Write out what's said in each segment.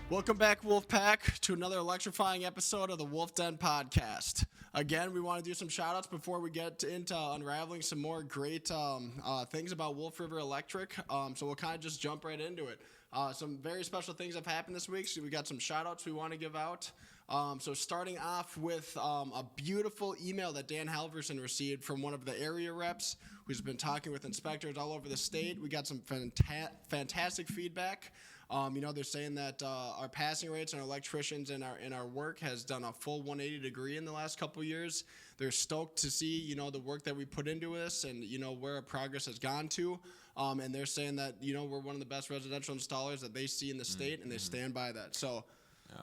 Welcome back, Wolfpack, to another electrifying episode of the Wolf Den Podcast. Again, we want to do some shout-outs before we get into unraveling some more great things about Wolf River Electric. So we'll kind of just jump right into it. Some very special things have happened this week, so we got some shout-outs we want to give out. So starting off with a beautiful email that Dan Halverson received from one of the area reps who's been talking with inspectors all over the state. We got some fantastic feedback. They're saying that our passing rates and our electricians in our work has done a full 180 degree in the last couple years. They're stoked to see, the work that we put into this and, where our progress has gone to. And they're saying that, we're one of the best residential installers that they see in the state, and they stand by that. So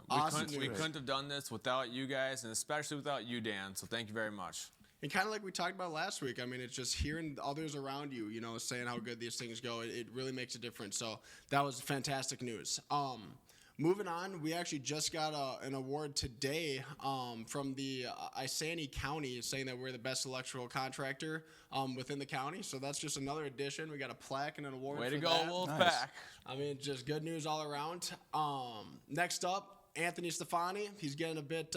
awesome. We couldn't have done this without you guys, and especially without you, Dan. So thank you very much. And kind of like we talked about last week, I mean, it's just hearing others around you, saying how good these things go. It really makes a difference. So that was fantastic news. Moving on, we actually just got an award today from the Isani County saying that we're the best electrical contractor within the county. So that's just another addition. We got a plaque and an award. Way for to go, that. Wolfpack. Nice. I mean, just good news all around. Next up, Anthony Stefani. He's getting a bit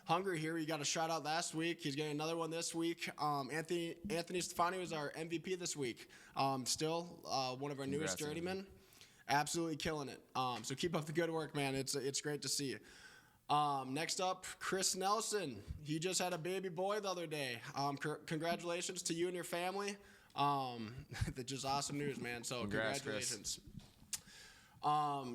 hungry here. He got a shout out last week. He's getting another one this week. Anthony Stefani was our MVP this week. Still one of our newest journeymen. Absolutely killing it. So keep up the good work, man. It's great to see you. Next up, Chris Nelson. He just had a baby boy the other day. Congratulations to you and your family. That's just awesome news, man. So congratulations.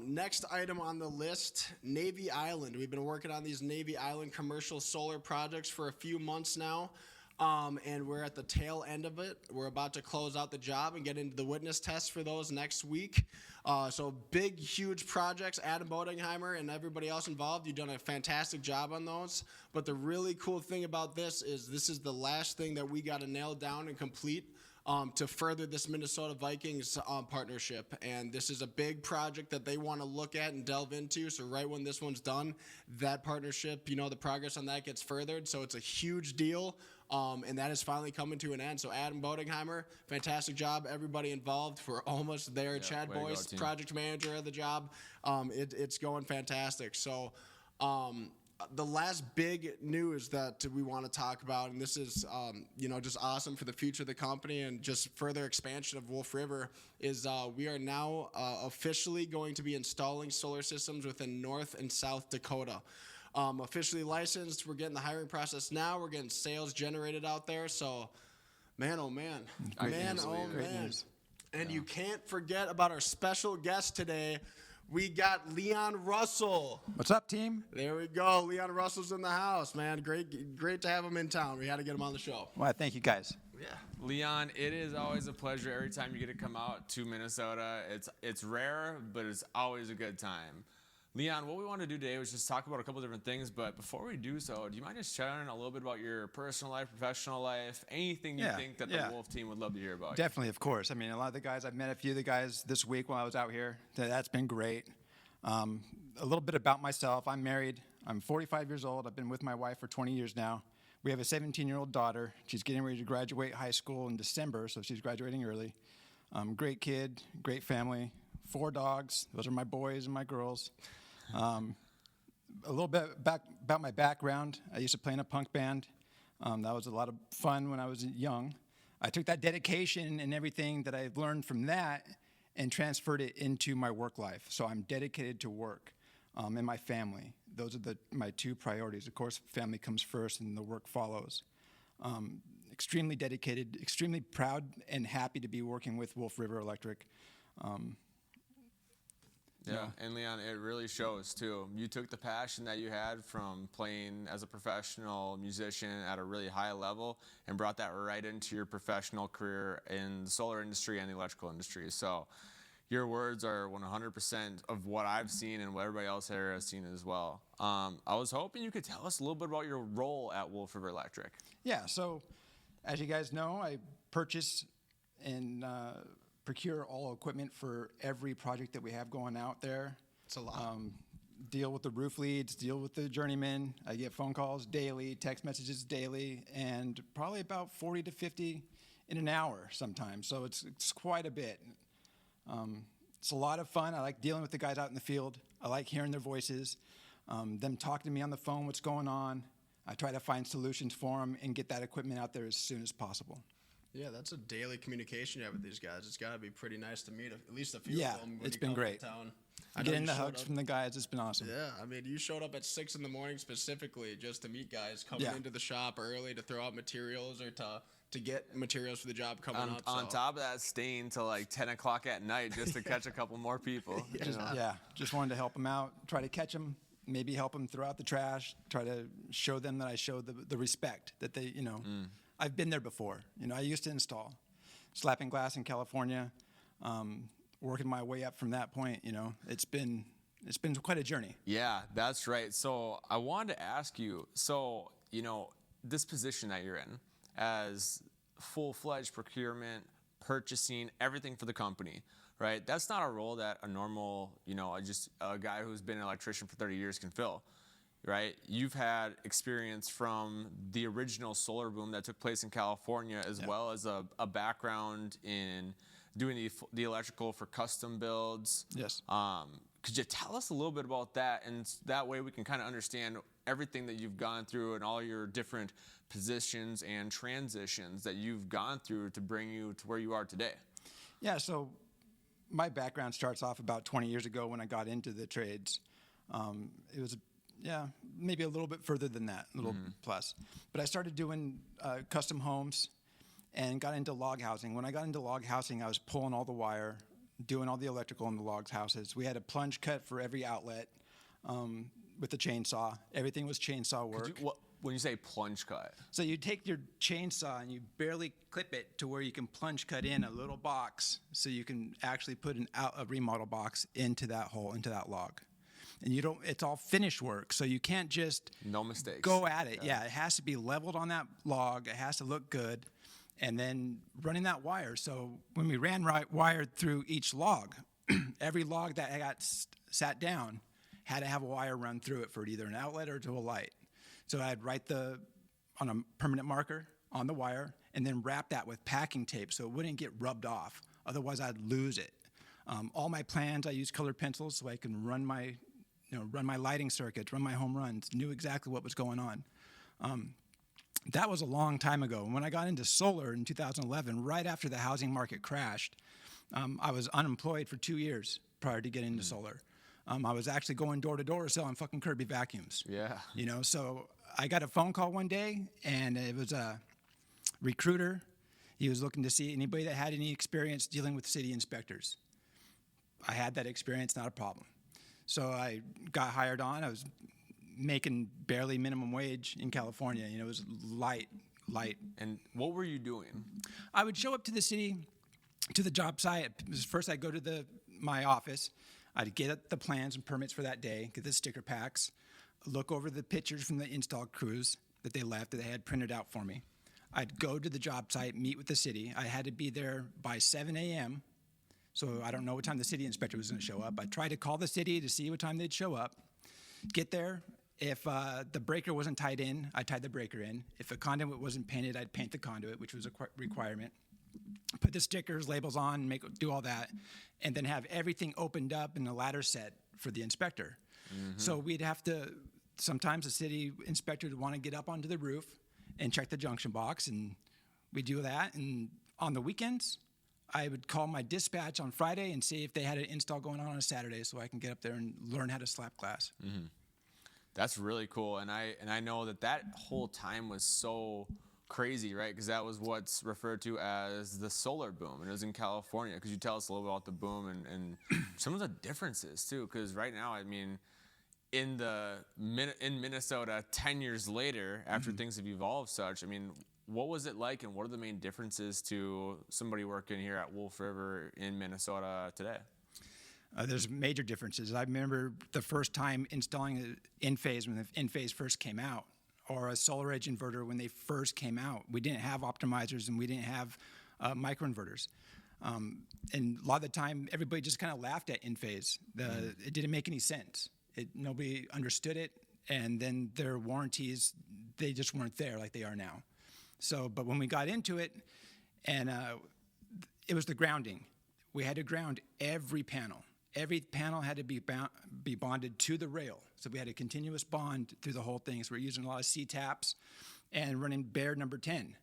Next item on the list, Navy Island. We've been working on these Navy Island commercial solar projects for a few months now. And we're at the tail end of it. We're about to close out the job and get into the witness test for those next week. So big, huge projects. Adam Bodingheimer and everybody else involved, you've done a fantastic job on those. But the really cool thing about this is the last thing that we got to nail down and complete to further this Minnesota Vikings partnership. And this is a big project that they want to look at and delve into. So right when this one's done, that partnership, the progress on that gets furthered. So it's a huge deal. And that is finally coming to an end. So Adam Bodingheimer, fantastic job. Everybody involved. We're almost there. Chad Boyce, project manager of the job. It's going fantastic. So the last big news that we want to talk about, and this is, just awesome for the future of the company and just further expansion of Wolf River, is we are now officially going to be installing solar systems within North and South Dakota. Officially licensed. We're getting the hiring process now. We're getting sales generated out there. So, man, oh, man. Man, oh, man. And you can't forget about our special guest today. We got Leon Russell. What's up, team? There we go. Leon Russell's in the house, man. Great to have him in town. We had to get him on the show. Well, thank you, guys. Yeah. Leon, it is always a pleasure every time you get to come out to Minnesota. It's rare, but it's always a good time. Leon, what we wanted to do today was just talk about a couple different things, but before we do so, do you mind just sharing a little bit about your personal life, professional life, anything you think that the Wolf team would love to hear about? Definitely, of course. I mean, a lot of the guys, I've met a few of the guys this week while I was out here. That's been great. A little bit about myself. I'm married. I'm 45 years old. I've been with my wife for 20 years now. We have a 17-year-old daughter. She's getting ready to graduate high school in December, so she's graduating early. Great kid, great family, 4 dogs. Those are my boys and my girls. A little bit about my background. I used to play in a punk band. That was a lot of fun when I was young. I took that dedication and everything that I learned from that and transferred it into my work life. So I'm dedicated to work and my family. Those are my 2 priorities. Of course, family comes first and the work follows. Extremely dedicated, extremely proud and happy to be working with Wolf River Electric. Yeah, and Leon, it really shows too. You took the passion that you had from playing as a professional musician at a really high level and brought that right into your professional career in the solar industry and the electrical industry. So your words are 100% of what I've seen and what everybody else here has seen as well. I was hoping you could tell us a little bit about your role at Wolf River Electric. Yeah, so as you guys know, I purchase and procure all equipment for every project that we have going out there. It's a lot. Deal with the roof leads, deal with the journeymen. I get phone calls daily, text messages daily, and probably about 40 to 50 in an hour sometimes. So it's quite a bit. It's a lot of fun. I like dealing with the guys out in the field. I like hearing their voices, them talking to me on the phone, what's going on. I try to find solutions for them and get that equipment out there as soon as possible. Yeah, that's a daily communication you have with these guys. It's got to be pretty nice to meet at least a few Yeah, of them. When it's you been come to great. Town. I know Getting you the showed hugs up- from the guys, it's been awesome. Yeah, I mean, you showed up at 6 in the morning specifically just to meet guys coming Yeah. into the shop early to throw out materials or to get materials for the job coming up. On so. top of that, staying till like 10 o'clock at night just to catch a couple more people. you know? Yeah, just wanted to help them out, try to catch them, maybe help them throw out the trash, try to show them that I show the respect that they, I've been there before. I used to install slapping glass in California, working my way up from that point. It's been quite a journey. Yeah, that's right. So I wanted to ask you, this position that you're in as full-fledged procurement, purchasing, everything for the company, right? That's not a role that a normal, just a guy who's been an electrician for 30 years can fill, right? You've had experience from the original solar boom that took place in California, as well as a background in doing the electrical for custom builds. Yes. Could you tell us a little bit about that? And that way we can kind of understand everything that you've gone through and all your different positions and transitions that you've gone through to bring you to where you are today. Yeah, so my background starts off about 20 years ago when I got into the trades. It was, maybe a little bit further than that, a little plus. But I started doing custom homes and got into log housing. When I got into log housing, I was pulling all the wire, doing all the electrical in the log houses. We had a plunge cut for every outlet with a chainsaw. Everything was chainsaw work. When you say plunge cut? So you take your chainsaw and you barely clip it to where you can plunge cut in a little box so you can actually put a remodel box into that hole, into that log. And it's all finished work, so you can't just No mistakes. go at it. Yeah, it has to be leveled on that log. It has to look good. And then running that wire. So when we ran wire through each log, every log that got sat down had to have a wire run through it for either an outlet or to a light. So I'd write on a permanent marker on the wire and then wrap that with packing tape so it wouldn't get rubbed off. Otherwise, I'd lose it. All my plans, I use colored pencils so I can run my lighting circuits, run my home runs, knew exactly what was going on. That was a long time ago. When I got into solar in 2011, right after the housing market crashed, I was unemployed for 2 years prior to getting into solar. I was actually going door to door selling fucking Kirby vacuums. Yeah. So I got a phone call one day, and it was a recruiter. He was looking to see anybody that had any experience dealing with city inspectors. I had that experience, not a problem. So I got hired on. I was making barely minimum wage in California. It was light. And what were you doing? I would show up to the city, to the job site. First, I'd go to my office. I'd get the plans and permits for that day, get the sticker packs, look over the pictures from the install crews that they left that they had printed out for me. I'd go to the job site, meet with the city. I had to be there by 7 a.m., so I don't know what time the city inspector was going to show up. I tried to call the city to see what time they'd show up. Get there. If the breaker wasn't tied in, I'd tie the breaker in. If the conduit wasn't painted, I'd paint the conduit, which was a requirement. Put the stickers, labels on, do all that, and then have everything opened up in a ladder set for the inspector. So we'd have to, sometimes the city inspector would want to get up onto the roof and check the junction box, and we do that. And on the weekends, I would call my dispatch on Friday and see if they had an install going on a Saturday so I can get up there and learn how to slap glass. That's really cool. And I know that whole time was so crazy, right? Because that was what's referred to as the solar boom, and it was in California. Could you tell us a little bit about the boom and some of the differences too? Because right now, I mean, in Minnesota, 10 years later, after things have evolved such, I mean, what was it like, and what are the main differences to somebody working here at Wolf River in Minnesota today? There's major differences. I remember the first time installing an in-phase when the in-phase first came out, or a solar edge inverter when they first came out. We didn't have optimizers and we didn't have microinverters. And a lot of the time, everybody just kind of laughed at in-phase. It didn't make any sense. Nobody understood it, and then their warranties, they just weren't there like they are now. So, but when we got into it, and it was the grounding. we had to ground every panel. Every panel had to be bonded to the rail. So we had a continuous bond through the whole thing. So we're using a lot of C-taps and running bare number 10.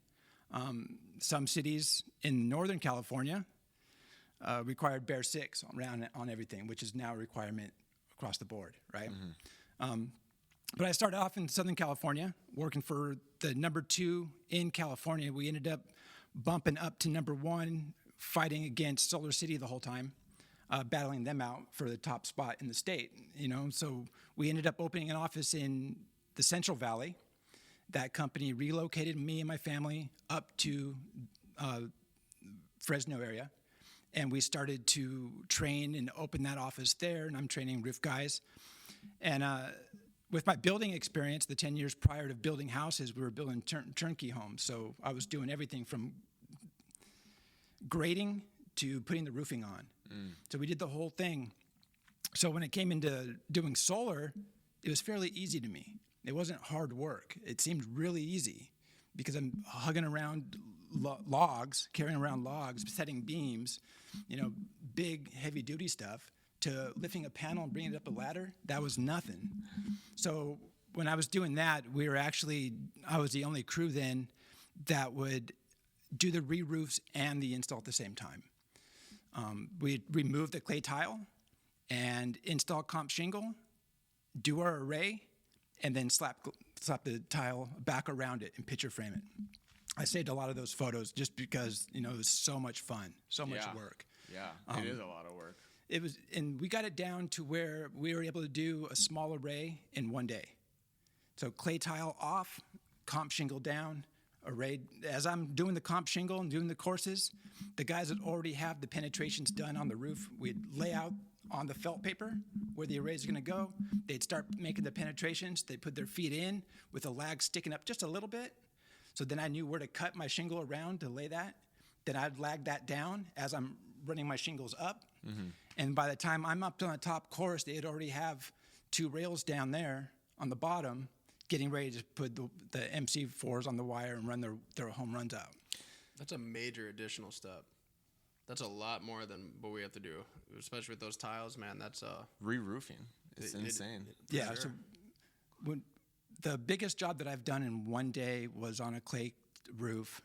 Some cities in Northern California required bare 6 on everything, which is now a requirement across the board, right? But I started off in Southern California, working for the number 2 in California. We ended up bumping up to number 1, fighting against Solar City the whole time, battling them out for the top spot in the state. So we ended up opening an office in the Central Valley. That company relocated me and my family up to Fresno area, and we started to train and open that office there. And I'm training roof guys, and with my building experience, the 10 years prior to building houses, we were building turnkey homes. So I was doing everything from grading to putting the roofing on. So we did the whole thing. So when it came into doing solar, it was fairly easy to me. It wasn't hard work. It seemed really easy because I'm hugging around logs, carrying around logs, setting beams, big heavy duty stuff, to lifting a panel and bringing it up a ladder. That was nothing. So when I was doing that, I was the only crew then that would do the re-roofs and the install at the same time. We'd remove the clay tile and install comp shingle, do our array, and then slap the tile back around it and picture frame it. I saved a lot of those photos just because, it was so much fun, so much work. Yeah, it is a lot of work. And we got it down to where we were able to do a small array in one day. So clay tile off, comp shingle down, array. As I'm doing the comp shingle and doing the courses, the guys that already have the penetrations done on the roof, we'd lay out on the felt paper where the arrays are going to go. They'd start making the penetrations. They'd put their feet in with the lag sticking up just a little bit. So then I knew where to cut my shingle around to lay that. Then I'd lag that down as I'm running my shingles up. And by the time I'm up on the top course, they'd already have 2 rails down there on the bottom, getting ready to put the MC4s on the wire and run their home runs out. That's a major additional step. That's a lot more than what we have to do, especially with those tiles, man. That's Re-roofing. It's insane. Yeah. Sure. So the biggest job that I've done in one day was on a clay roof.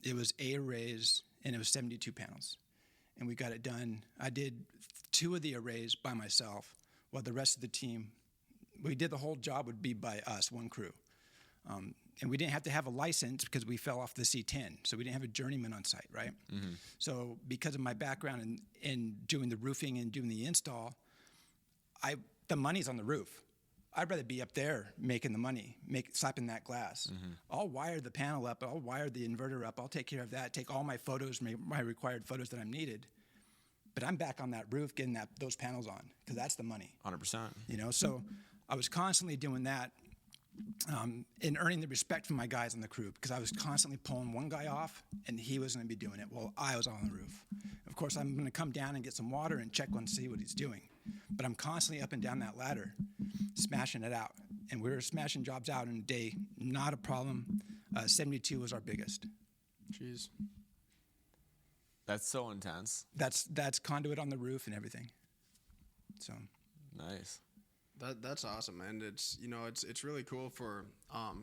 It was 8 arrays and it was 72 panels. And we got it done. I did 2 of the arrays by myself, while the rest of the team, we did the whole job would be by us, one crew. And we didn't have to have a license because we fell off the C10, so we didn't have a journeyman on site, right? So because of my background in doing the roofing and doing the install, the money's on the roof. I'd rather be up there making the money, slapping that glass. I'll wire the panel up. I'll wire the inverter up. I'll take care of that, take all my photos, my required photos that I'm needed. But I'm back on that roof getting those panels on because that's the money. 100%. So I was constantly doing that and earning the respect from my guys on the crew because I was constantly pulling one guy off and he was going to be doing it while I was on the roof. Of course, I'm going to come down and get some water and check and see what he's doing. But I'm constantly up and down that ladder, smashing it out. And we were smashing jobs out in a day, not a problem. 72 was our biggest. Jeez. That's so intense. That's conduit on the roof and everything. So nice. That's awesome, and it's it's really cool for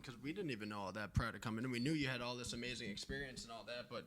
because we didn't even know all that prior to coming in. We knew you had all this amazing experience and all that, but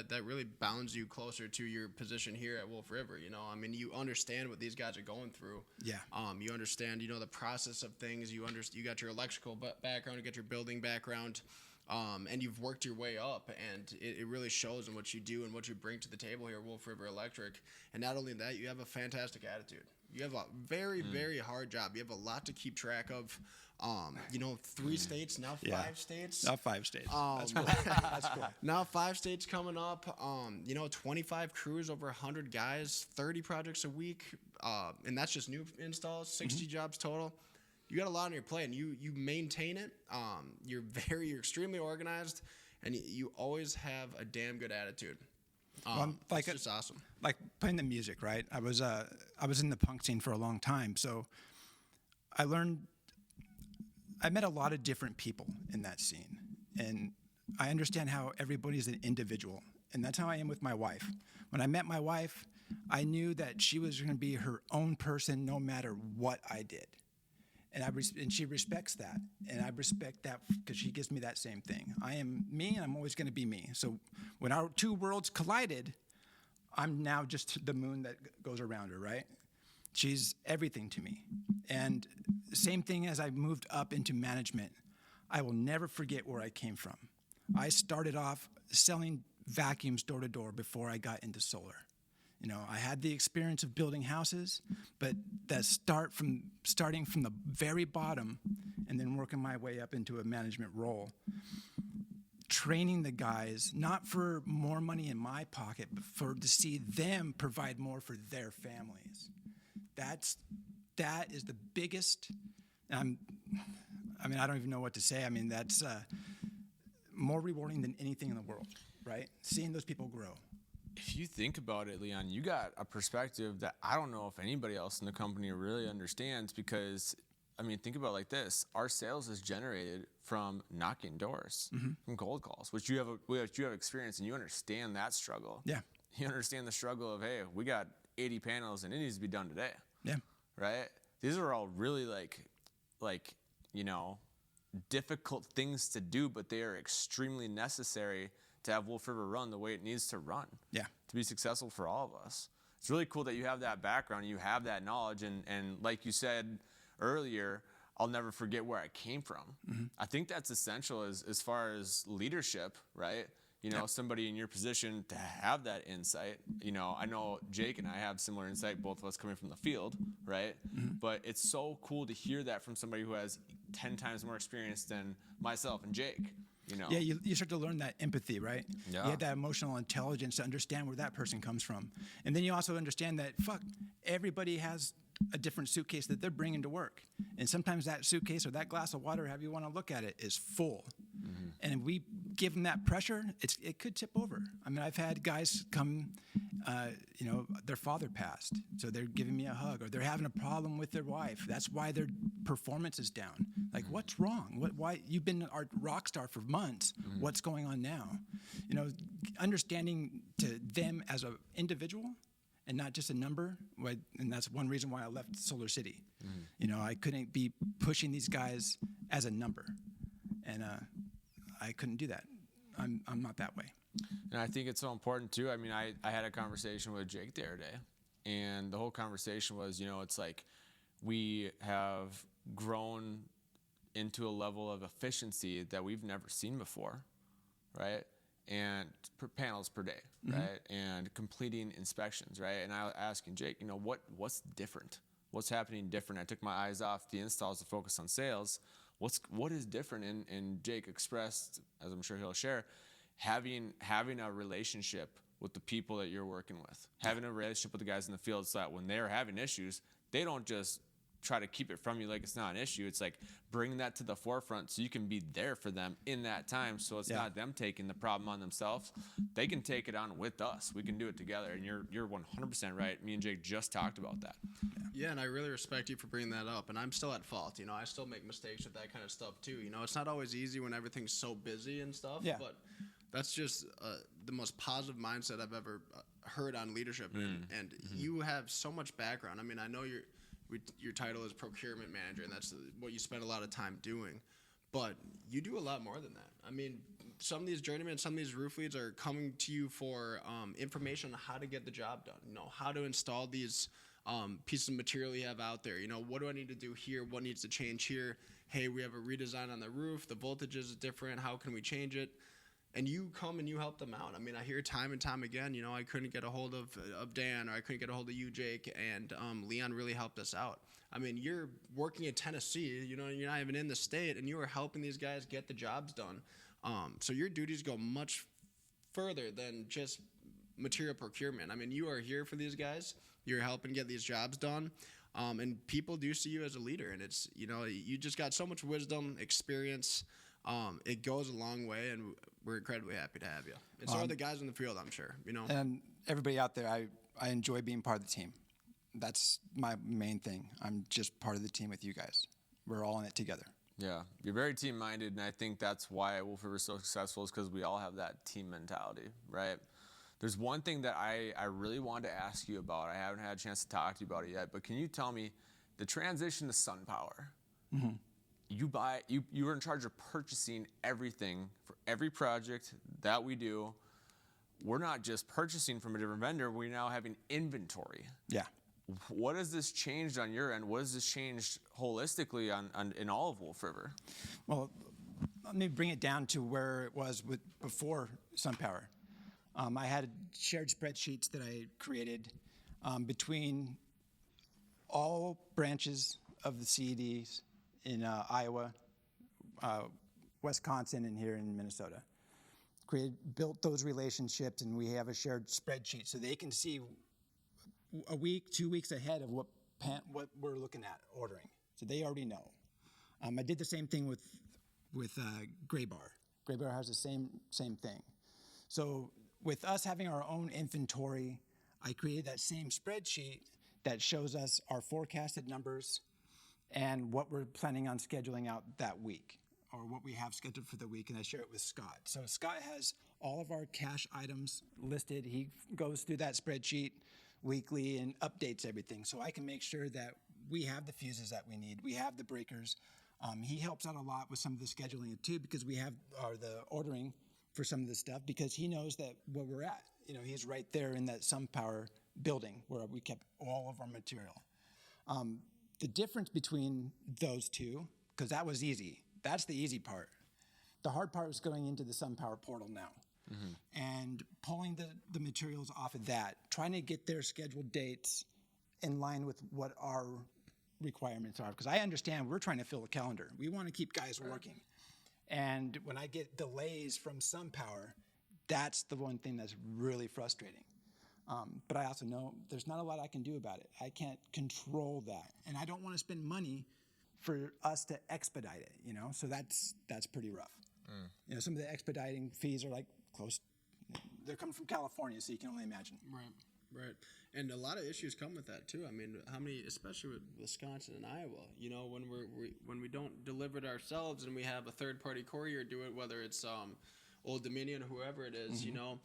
that really bounds you closer to your position here at Wolf River. You understand what these guys are going through. Yeah. You understand the process of things. You got your electrical background, you got your building background. And you've worked your way up, and it really shows in what you do and what you bring to the table here at Wolf River Electric. And not only that, you have a fantastic attitude. You have a very, very hard job. You have a lot to keep track of. 3 states, now 5 states. Now 5 states. That's cool. That's cool. Now 5 states coming up. 25 crews, over 100 guys, 30 projects a week. And that's just new installs, 60 jobs total. You got a lot on your plate, and you maintain it. You're extremely organized, and you always have a damn good attitude. It's just awesome. Like playing the music, right? I was in the punk scene for a long time, so I met a lot of different people in that scene, and I understand how everybody's an individual, And that's how I am with my wife. When I met my wife, I knew that she was going to be her own person no matter what I did. And she respects that. And I respect that because she gives me that same thing. I am me, and I'm always going to be me. So when our two worlds collided, I'm now just the moon that goes around her, right? She's everything to me. And same thing as I moved up into management, I will never forget where I came from. I started off selling vacuums door to door before I got into solar. You know, I had the experience of building houses, but starting from the very bottom and then working my way up into a management role, training the guys, not for more money in my pocket, but to see them provide more for their families. That is the biggest, I don't even know what to say. I mean, that's more rewarding than anything in the world, right? Seeing those people grow. If you think about it, Leon, you got a perspective that I don't know if anybody else in the company really understands because, I mean, think about it like this. Our sales is generated from knocking doors, from cold calls, which you have experience and you understand that struggle. Yeah. You understand the struggle of, hey, we got 80 panels and it needs to be done today. Yeah. Right? These are all really like, you know, difficult things to do, but they are extremely necessary to have Wolf River run the way it needs to run. Yeah. To be successful for all of us. It's really cool that you have that background, you have that knowledge, and like you said earlier, I'll never forget where I came from. I think that's essential as far as leadership, right? You know, somebody in your position to have that insight. You know, I know Jake and I have similar insight, both of us coming from the field, right? But it's so cool to hear that from somebody who has 10 times more experience than myself and Jake. You know? Yeah, you start to learn that empathy, right? Yeah. You have that emotional intelligence to understand where that person comes from. And then you also understand that, everybody has a different suitcase that they're bringing to work. And sometimes that suitcase or that glass of water, however you want to look at it, is full. And if we give them that pressure, it could tip over. I mean, I've had guys come, their father passed, so they're giving me a hug, or they're having a problem with their wife. That's why their performance is down. Like, what's wrong? Why you've been our rock star for months? What's going on now? You know, understanding to them as an individual and not just a number. And that's one reason why I left Solar City. You know, I couldn't be pushing these guys as a number, and I couldn't do that. I'm not that way. And I think it's so important too. I mean, I had a conversation with Jake the other day, and the whole conversation was, you know, it's like we have grown into a level of efficiency that we've never seen before, right? And panels per day, right? And completing inspections, right? And I was asking Jake, you know, what's different? What's happening different? I took my eyes off the installs to focus on sales. What is different? And Jake expressed, as I'm sure he'll share, having a relationship with the people that you're working with, having a relationship with the guys in the field, so that when they're having issues, they don't just try to keep it from you like it's not an issue. It's like bring that to the forefront so you can be there for them in that time, so it's not them taking the problem on themselves. They can take it on with us. We can do it together. And you're 100% right. Me and Jake just talked about that. Yeah, and I really respect you for bringing that up. And I'm still at fault. You know, I still make mistakes with that kind of stuff too. You know, it's not always easy when everything's so busy and stuff. Yeah. But that's just the most positive mindset I've ever heard on leadership. And you have so much background. I mean, I know your title is procurement manager, and that's what you spend a lot of time doing. But you do a lot more than that. I mean, some of these journeymen, some of these roof leads are coming to you for information on how to get the job done. You know, how to install these pieces of material you have out there. You know, what do I need to do here? What needs to change here? Hey, we have a redesign on the roof. The voltage is different. How can we change it? And you come and you help them out. I mean, I hear time and time again, you know, I couldn't get a hold of Dan, or I couldn't get a hold of you, Jake, and Leon really helped us out. I mean, you're working in Tennessee, you know, you're not even in the state, and you are helping these guys get the jobs done. So your duties go much further than just material procurement. I mean, you are here for these guys. You're helping get these jobs done. And people do see you as a leader, and it's, you know, you just got so much wisdom, experience. It goes a long way, and we're incredibly happy to have you. And so are the guys in the field, I'm sure, you know. And everybody out there, I enjoy being part of the team. That's my main thing. I'm just part of the team with you guys. We're all in it together. Yeah, you're very team-minded, and I think that's why Wolf River is so successful, is because we all have that team mentality, right? There's one thing that I really wanted to ask you about. I haven't had a chance to talk to you about it yet, but can you tell me the transition to SunPower? Mm-hmm. You were in charge of purchasing everything for every project that we do. We're not just purchasing from a different vendor, we're now having inventory. Yeah. What has this changed on your end? What has this changed holistically in all of Wolf River? Well, let me bring it down to where it was before SunPower. I had shared spreadsheets that I created between all branches of the CEDs in Iowa, Wisconsin, and here in Minnesota. Built those relationships, and we have a shared spreadsheet so they can see a week, 2 weeks ahead of what we're looking at ordering. So they already know. I did the same thing with Gray Bar. Gray Bar has the same thing. So with us having our own inventory, I created that same spreadsheet that shows us our forecasted numbers and what we're planning on scheduling out that week, or what we have scheduled for the week, and I share it with Scott. So Scott has all of our cash items listed. He goes through that spreadsheet weekly and updates everything, so I can make sure that we have the fuses that we need, we have the breakers. He helps out a lot with some of the scheduling too, because we have the ordering for some of the stuff, because he knows that where we're at. You know, he's right there in that SunPower building where we kept all of our material. The difference between those two, because that was easy. That's the easy part. The hard part was going into the SunPower portal now and pulling the materials off of that, trying to get their scheduled dates in line with what our requirements are. Because I understand we're trying to fill a calendar. We want to keep guys working. And when I get delays from SunPower, that's the one thing that's really frustrating. But I also know there's not a lot I can do about it. I can't control that. And I don't want to spend money for us to expedite it, you know? So that's pretty rough. You know, some of the expediting fees are like they're coming from California, so you can only imagine. Right. And a lot of issues come with that too. I mean, how many, especially with Wisconsin and Iowa, you know, when we don't deliver it ourselves and we have a third party courier do it, whether it's Old Dominion or whoever it is, you know,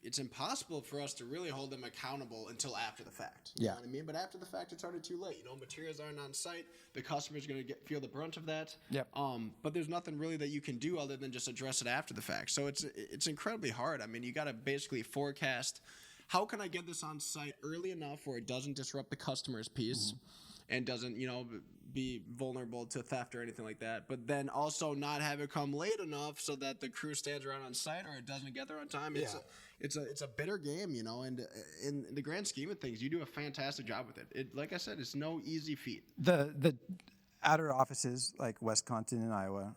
it's impossible for us to really hold them accountable until after the fact. You know what I mean? But after the fact, it's already too late. You know, materials aren't on site. The customer's going to feel the brunt of that. Yep. But there's nothing really that you can do other than just address it after the fact. So it's incredibly hard. I mean, you got to basically forecast, how can I get this on site early enough where it doesn't disrupt the customer's piece and doesn't, you know, be vulnerable to theft or anything like that, but then also not have it come late enough so that the crew stands around on site or it doesn't get there on time. It's a bitter game, you know, and in the grand scheme of things, you do a fantastic job with it. Like I said, it's no easy feat. The outer offices like Wisconsin and Iowa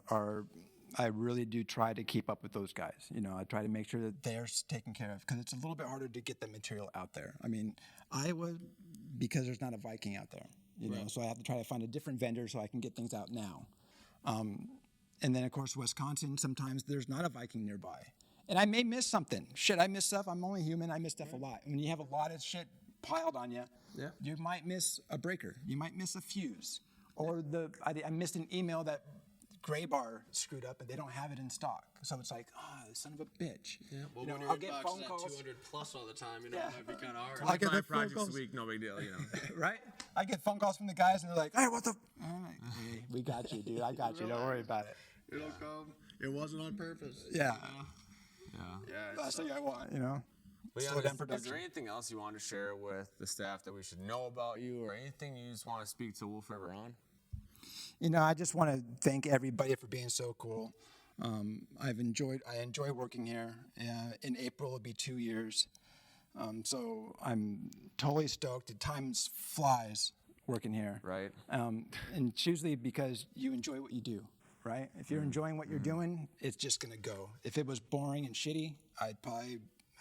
I really do try to keep up with those guys. You know, I try to make sure that they're taken care of, because it's a little bit harder to get the material out there. I mean, Iowa, because there's not a Viking out there. You know, so I have to try to find a different vendor so I can get things out now. And then, of course, Wisconsin, sometimes there's not a Viking nearby. And I may miss something. Shit, I miss stuff. I'm only human. I miss stuff a lot. When you have a lot of shit piled on you, you might miss a breaker. You might miss a fuse. Or I missed an email that Gray Bar screwed up and they don't have it in stock. So it's like, son of a bitch. Yeah. Well, you know, when I'll your get box phone is at calls. 200 plus all the time, you know, it might be kind of hard. I get 5 phone projects calls. a week, no big deal, you know. Right? I get phone calls from the guys and they're like, hey, what the? I'm like, hey, we got you, dude. I got you. Don't worry about it. It'll come. It wasn't on purpose. Yeah. Yeah. Last thing I want, you know? Leon, Slow down is production. there anything else you want to share with the staff that we should know about you, or anything you just want to speak to Wolf River on? You know, I just want to thank everybody for being so cool. I enjoy working here. In April, it'll be 2 years. So I'm totally stoked. The time flies working here. Right. And it's usually because you enjoy what you do, right? If you're enjoying what you're doing, it's just going to go. If it was boring and shitty, I probably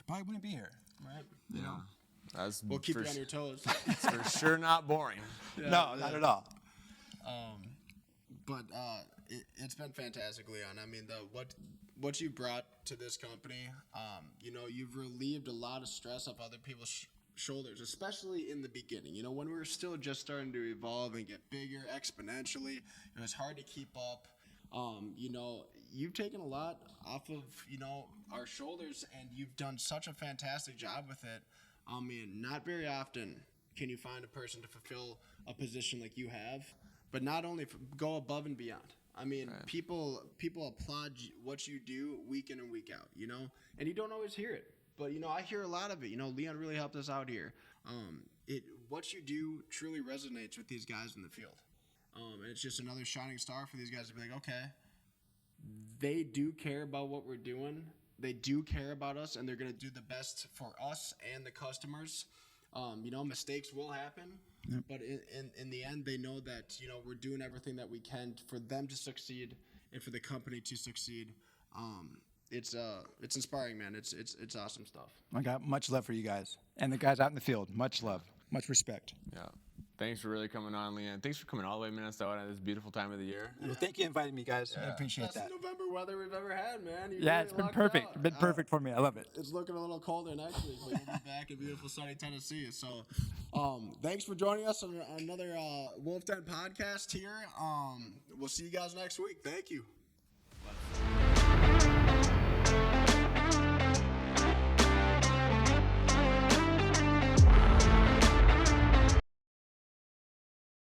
wouldn't be here. Right. You know? We'll keep you on your toes. It's for sure not boring. No, not at all. But it's been fantastic, Leon. I mean, what you brought to this company, you know, you've relieved a lot of stress off other people's shoulders, especially in the beginning. You know, when we were still just starting to evolve and get bigger exponentially, it was hard to keep up. You know, you've taken a lot off of, our shoulders, and you've done such a fantastic job with it. I mean, not very often can you find a person to fulfill a position like you have, but not only go above and beyond. I mean, Right. people applaud what you do week in and week out, and you don't always hear it. But, I hear a lot of it. Leon really helped us out here. What you do truly resonates with these guys in the field. And it's just another shining star for these guys to be like, okay, they do care about what we're doing. They do care about us, and they're going to do the best for us and the customers. Mistakes will happen, but in the end, they know that, we're doing everything that we can for them to succeed and for the company to succeed. It's inspiring, man. It's awesome stuff. I got much love for you guys and the guys out in the field. Much love, much respect. Yeah. Thanks for really coming on, Leanne. Thanks for coming all the way to Minnesota at this beautiful time of the year. Well, thank you for inviting me, guys. I appreciate Best that. November weather we've ever had, man. You Yeah, really it's been lucked perfect. out. It's been perfect for me. I love it. It's looking a little colder next week, but we'll be back in beautiful sunny Tennessee. So, thanks for joining us on another Wolf Den podcast here. We'll see you guys next week. Thank you.